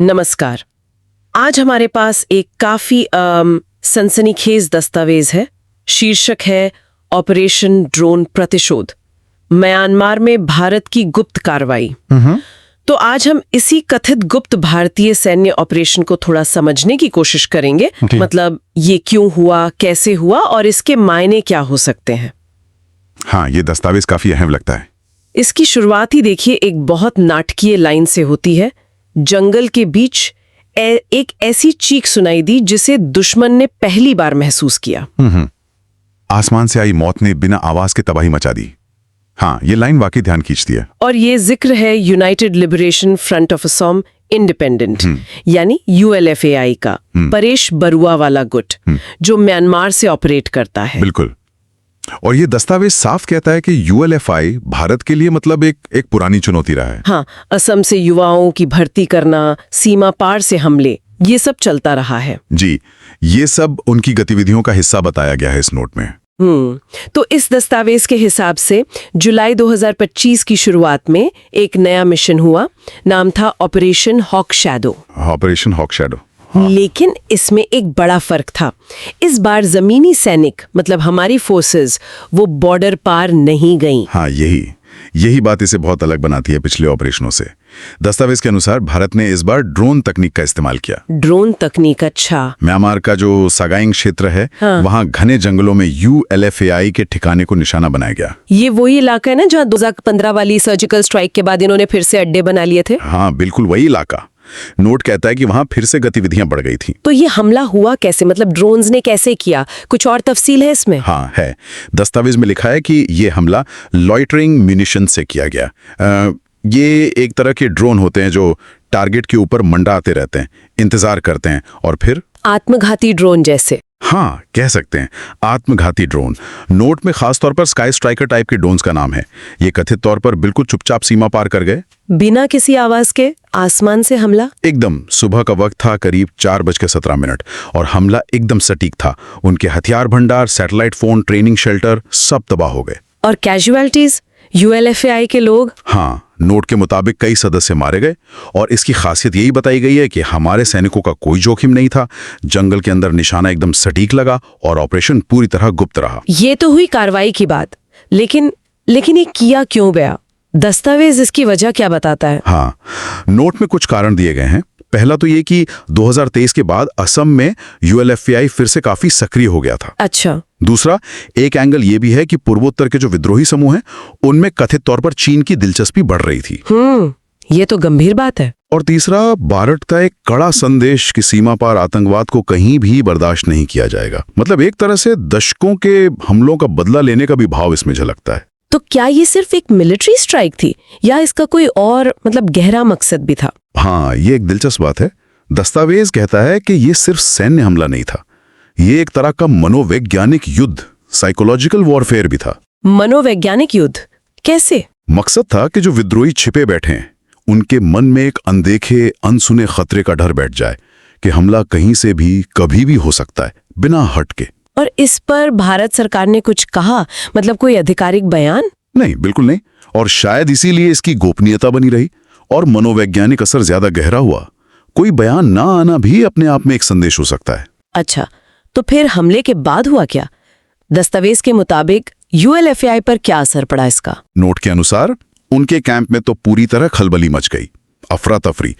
नमस्कार। आज हमारे पास एक काफी सनसनीखेज दस्तावेज है। शीर्षक है ऑपरेशन ड्रोन प्रतिशोध, म्यांमार में भारत की गुप्त कार्रवाई। तो आज हम इसी कथित गुप्त भारतीय सैन्य ऑपरेशन को थोड़ा समझने की कोशिश करेंगे। मतलब ये क्यों हुआ, कैसे हुआ और इसके मायने क्या हो सकते हैं। हाँ, ये दस्तावेज काफी अहम लगता है। इसकी शुरुआत ही देखिए एक बहुत नाटकीय लाइन से होती है। जंगल के बीच एक ऐसी चीख सुनाई दी जिसे दुश्मन ने पहली बार महसूस किया। आसमान से आई मौत ने बिना आवाज के तबाही मचा दी। हाँ, ये लाइन वाकई ध्यान खींचती है। और ये जिक्र है United liberation front of Assam independent यानी ULFAI का, परेश बरुआ वाला गुट जो म्यांमार से ऑपरेट करता है। बिल्कुल। और ये दस्तावेज साफ कहता है कि ULFI भारत के लिए मतलब एक पुरानी चुनौती रहा है। हाँ, असम से युवाओं की भर्ती करना, सीमा पार से हमले, ये सब चलता रहा है। जी, ये सब उनकी गतिविधियों का हिस्सा बताया गया है इस नोट में। तो इस दस्तावेज के हिसाब से जुलाई 2025 की शुरुआत में एक नया मिशन हुआ। नाम था operation hawk shadow. Operation hawk shadow. लेकिन इसमें एक बड़ा फर्क था। इस बार जमीनी सैनिक मतलब हमारी फोर्सेस वो बॉर्डर पार नहीं गईं। हाँ, यही बात इसे बहुत अलग बनाती है पिछले ऑपरेशनों से। दस्तावेज के अनुसार भारत ने इस बार ड्रोन तकनीक का इस्तेमाल किया। ड्रोन तकनीक? अच्छा। म्यांमार का जो सागाइंग क्षेत्र है, वहाँ घने जंगलों में ULFAI के ठिकाने को निशाना बनाया गया। ये वही इलाका है ना जहाँ 2015 वाली सर्जिकल स्ट्राइक के बाद इन्होंने फिर से अड्डे बना लिए थे? हाँ, बिल्कुल वही इलाका। नोट कहता है कि वहां फिर से गतिविधियां बढ़ गई थी। तो ये हमला हुआ कैसे, मतलब ड्रोन्स ने कैसे किया? कुछ और तफसील है इसमें? हाँ है, दस्तावेज में लिखा है कि ये हमला लॉइटरिंग म्यूनिशन से किया गया। ये एक तरह के ड्रोन होते हैं जो टारगेट के ऊपर मंडराते रहते हैं, इंतजार करते हैं और फिर आत्मघाती ड्रोन जैसे? हाँ, कह सकते हैं आत्मघाती ड्रोन। नोट में खास तौर पर स्काई स्ट्राइकर टाइप के ड्रोन्स का नाम है। ये कथित तौर पर बिल्कुल चुपचाप सीमा पार कर गए, बिना किसी आवाज के आसमान से हमला। एकदम सुबह का वक्त था, करीब 4:17 और हमला एकदम सटीक था। उनके हथियार भंडार, सैटेलाइट फोन, ट्रेनिंग शेल्टर सब तबाह हो गए। और कैजुअलिटीज? ULFAI के लोग? हाँ, नोट के मुताबिक कई सदस्य मारे गए और इसकी खासियत यही बताई गई है कि हमारे सैनिकों का कोई जोखिम नहीं था। जंगल के अंदर निशाना एकदम सटीक लगा और ऑपरेशन पूरी तरह गुप्त रहा। ये तो हुई कार्रवाई की बात, लेकिन ये किया क्यों गया? दस्तावेज इसकी वजह क्या बताता है? हाँ, नोट में कुछ कारण दिए गए हैं। पहला तो ये कि 2023 के बाद असम में ULFAI फिर से काफी सक्रिय हो गया था। अच्छा। दूसरा, एक एंगल ये भी है कि पूर्वोत्तर के जो विद्रोही समूह हैं, उनमें कथित तौर पर चीन की दिलचस्पी बढ़ रही थी। ये तो गंभीर बात है। और तीसरा, भारत का एक कड़ा संदेश कि सीमा पार आतंकवाद को कहीं भी बर्दाश्त नहीं किया जाएगा। मतलब एक तरह से दशकों के हमलों का बदला लेने का भी भाव इसमें झलकता है। तो क्या ये सिर्फ एक मिलिट्री स्ट्राइक थी या इसका कोई और मतलब गहरा मकसद भी था? हाँ, ये एक दिलचस्प बात है। दस्तावेज कहता है कि ये सिर्फ सैन्य हमला नहीं था, ये एक तरह का मनोवैज्ञानिक युद्ध, साइकोलॉजिकल वॉरफेयर भी था। मनोवैज्ञानिक युद्ध कैसे? मकसद था कि जो विद्रोही छिपे बैठे हैं, उनके मन में एक अनदेखे अनसुने खतरे का डर बैठ जाए कि हमला कहीं से भी कभी भी हो सकता है, बिना हट के। और इस पर भारत सरकार ने कुछ कहा, मतलब कोई आधिकारिक बयान? नहीं, बिल्कुल नहीं। और शायद इसीलिए इसकी गोपनीयता बनी रही और मनोवैज्ञानिक असर ज्यादा गहरा हुआ। कोई बयान ना आना भी अपने आप में एक संदेश हो सकता है। अच्छा, तो फिर हमले के बाद हुआ क्या? दस्तावेज के मुताबिक ULFAI पर क्या असर पड़ा इसका? नोट के अनुसार उनके कैंप में तो पूरी तरह खलबली मच गई, अफरा तफरी।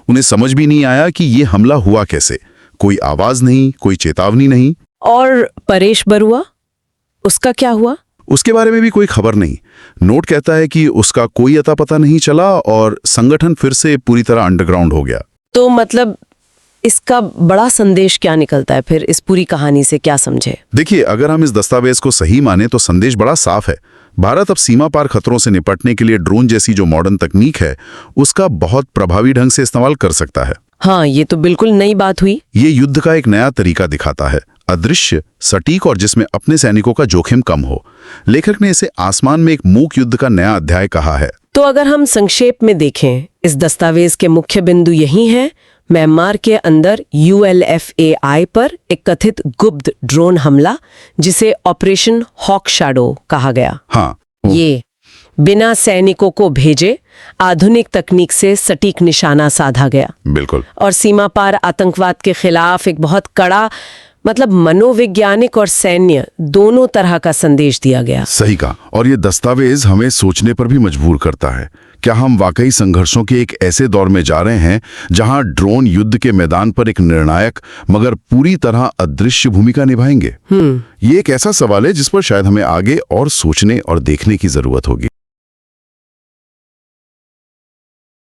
उन्हें समझ भी नहीं आया कि ये हमला हुआ कैसे। कोई आवाज नहीं, कोई चेतावनी नहीं। और परेश बरुआ, उसका क्या हुआ? उसके बारे में भी कोई खबर नहीं। नोट कहता है कि उसका कोई अता पता नहीं चला और संगठन फिर से पूरी तरह अंडरग्राउंड हो गया। तो मतलब इसका बड़ा संदेश क्या निकलता है फिर? इस पूरी कहानी से क्या समझे? देखिए, अगर हम इस दस्तावेज को सही माने तो संदेश बड़ा साफ है। भारत अब सीमा पार खतरों से निपटने के लिए ड्रोन जैसी जो मॉडर्न तकनीक है, उसका बहुत प्रभावी ढंग से इस्तेमाल कर सकता है। हाँ, ये तो बिल्कुल नई बात हुई। ये युद्ध का एक नया तरीका दिखाता है, अदृश्य, सटीक और जिसमें अपने सैनिकों का जोखिम कम हो। लेखक ने इसे आसमान में एक मूक युद्ध का नया अध्याय कहा है। तो अगर हम संक्षेप में देखें, इस दस्तावेज के मुख्य बिंदु यही हैं। म्यांमार के अंदर ULFAI पर एक कथित गुप्त ड्रोन हमला, जिसे ऑपरेशन हॉक शैडो कहा गया। हाँ, ये बिना सैनिकों को भेजे आधुनिक तकनीक से सटीक निशाना साधा गया बिल्कुल। और सीमा पार आतंकवाद के खिलाफ एक बहुत कड़ा मतलब मनोवैज्ञानिक और सैन्य दोनों तरह का संदेश दिया गया। सही कहा। और ये दस्तावेज हमें सोचने पर भी मजबूर करता है। क्या हम वाकई संघर्षों के एक ऐसे दौर में जा रहे हैं जहां ड्रोन युद्ध के मैदान पर एक निर्णायक मगर पूरी तरह अदृश्य भूमिका निभाएंगे? ये एक ऐसा सवाल है जिस पर शायद हमें आगे और सोचने और देखने की जरूरत होगी।